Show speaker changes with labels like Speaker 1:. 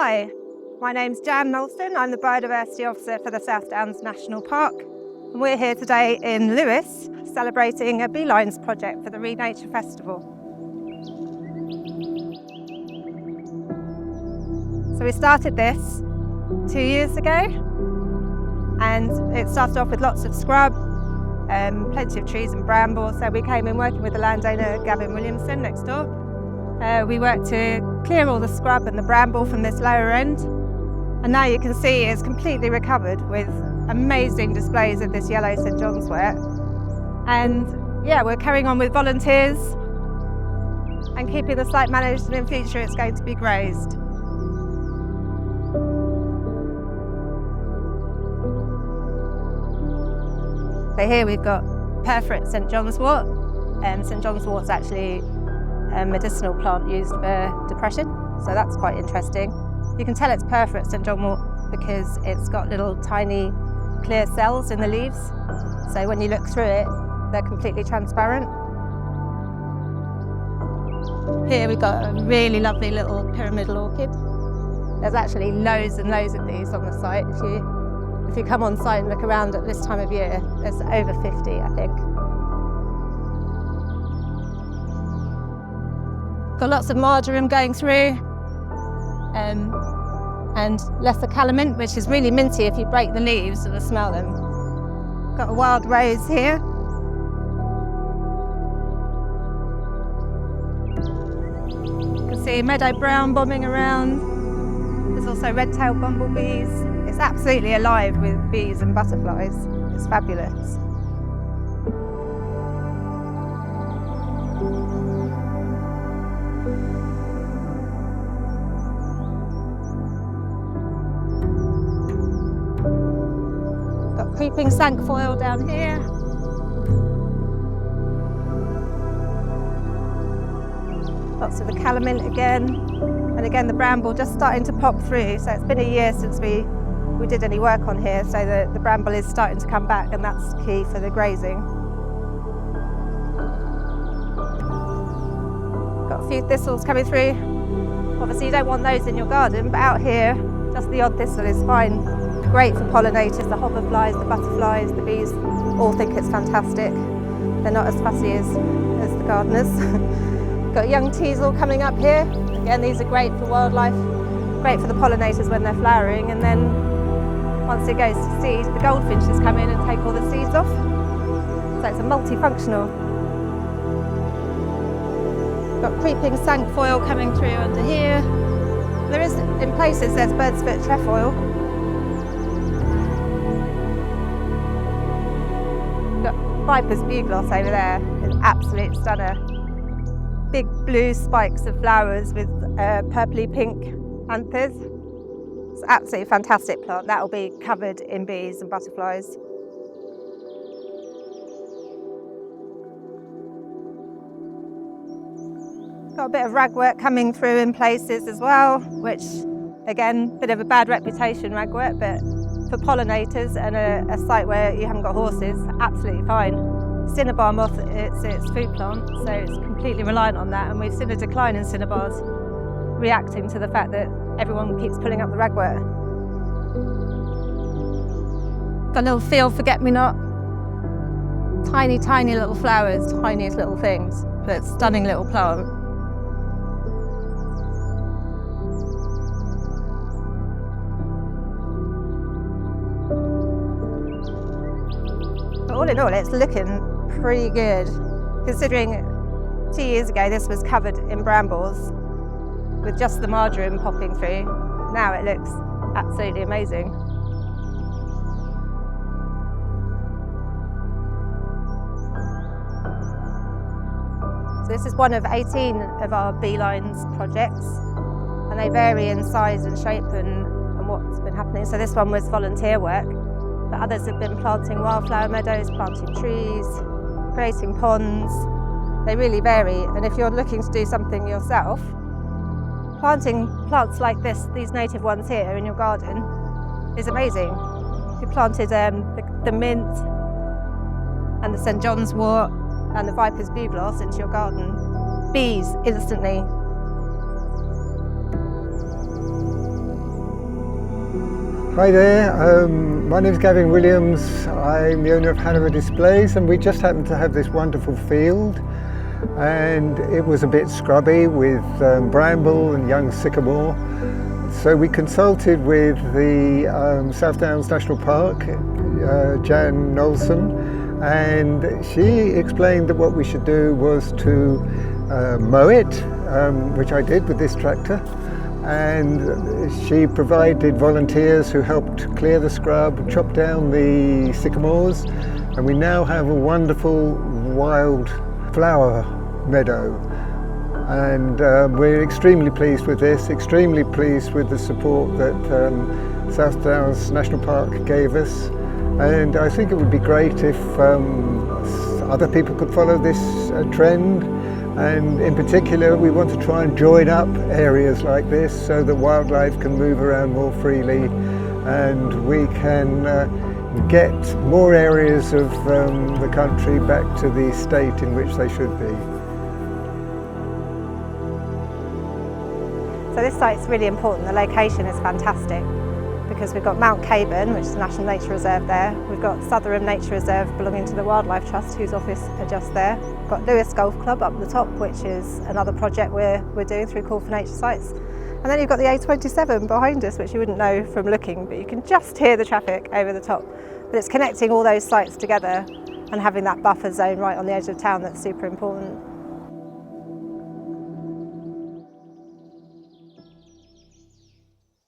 Speaker 1: Hi, my name's Jan Knowlston. I'm the Biodiversity Officer for the South Downs National Park. And we're here today in Lewes, celebrating a Beelines project for the Renature Festival. So we started this 2 years ago, and it started off with lots of scrub, plenty of trees and bramble. So we came in working with the landowner, Gavin Williams, next door. We worked to clear all the scrub and the bramble from this lower end. And now you can see it's completely recovered with amazing displays of this yellow St John's wort. And yeah, we're carrying on with volunteers and keeping the site managed, and in future it's going to be grazed. So here we've got perforate St John's wort. St John's wort's actually a medicinal plant used for depression, so that's quite interesting. You can tell it's perforate St John wort because it's got little tiny clear cells in the leaves, so when you look through it they're completely transparent. Here we've got a really lovely little pyramidal orchid. There's actually loads and loads of these on the site. If you come on site and look around at this time of year, there's over 50, I think. Got lots of marjoram going through, and lesser calamint, which is really minty if you break the leaves and smell them. Got a wild rose here. You can see meadow brown bombing around. There's also red-tailed bumblebees. It's absolutely alive with bees and butterflies. It's fabulous. Got creeping cinquefoil down here. Lots of the calamint again. And again, the bramble just starting to pop through. So it's been a year since we did any work on here, so the bramble is starting to come back, and that's key for the grazing. Got a few thistles coming through. Obviously you don't want those in your garden, but out here, just the odd thistle is fine. Great for pollinators, the hoverflies, the butterflies, the bees all think it's fantastic. They're not as fussy as the gardeners. Got young teasel coming up here. Again, these are great for wildlife, great for the pollinators when they're flowering, and then once it goes to seed, the goldfinches come in and take all the seeds off. So it's a multifunctional. Got creeping cinquefoil coming through under here. There is, in places, there's bird's foot trefoil. Got viper's bugloss over there, an absolute stunner. Big blue spikes of flowers with purpley pink anthers. It's an absolutely fantastic plant. That will be covered in bees and butterflies. Got a bit of ragwort coming through in places as well, which again, bit of a bad reputation, ragwort, but for pollinators and a site where you haven't got horses, absolutely fine. Cinnabar moth, it's its food plant, so it's completely reliant on that, and we've seen a decline in cinnabars reacting to the fact that everyone keeps pulling up the ragwort. Got a little field forget-me-not. Tiny, tiny little flowers, tiniest little things, but stunning little plant. But all in all, it's looking pretty good, considering 2 years ago this was covered in brambles with just the marjoram popping through. Now it looks absolutely amazing. So this is one of 18 of our Beelines projects, and they vary in size and shape and what's been happening. So this one was volunteer work, but others have been planting wildflower meadows, planting trees, creating ponds. They really vary, and if you're looking to do something yourself, planting plants like this, these native ones here in your garden, is amazing. If you planted the mint and the St John's wort and the viper's bugloss into your garden, bees instantly.
Speaker 2: Hi there, my name is Gavin Williams. I'm the owner of Hanover Displays, and we just happened to have this wonderful field, and it was a bit scrubby with bramble and young sycamore. So we consulted with the South Downs National Park, Jan Nolson, and she explained that what we should do was to mow it, which I did with this tractor. And she provided volunteers who helped clear the scrub, chop down the sycamores, and we now have a wonderful wildflower meadow. And we're extremely pleased with this, extremely pleased with the support that South Downs National Park gave us. And I think it would be great if other people could follow this trend. And in particular, we want to try and join up areas like this so that wildlife can move around more freely, and we can get more areas of the country back to the state in which they should be.
Speaker 1: So this site's really important. The location is fantastic because we've got Mount Caburn, which is a National Nature Reserve there. We've got Southerham Nature Reserve belonging to the Wildlife Trust, whose office are just there. We've got Lewes Golf Club up the top, which is another project we're doing through Call for Nature sites. And then you've got the A27 behind us, which you wouldn't know from looking, but you can just hear the traffic over the top. But it's connecting all those sites together and having that buffer zone right on the edge of town that's super important.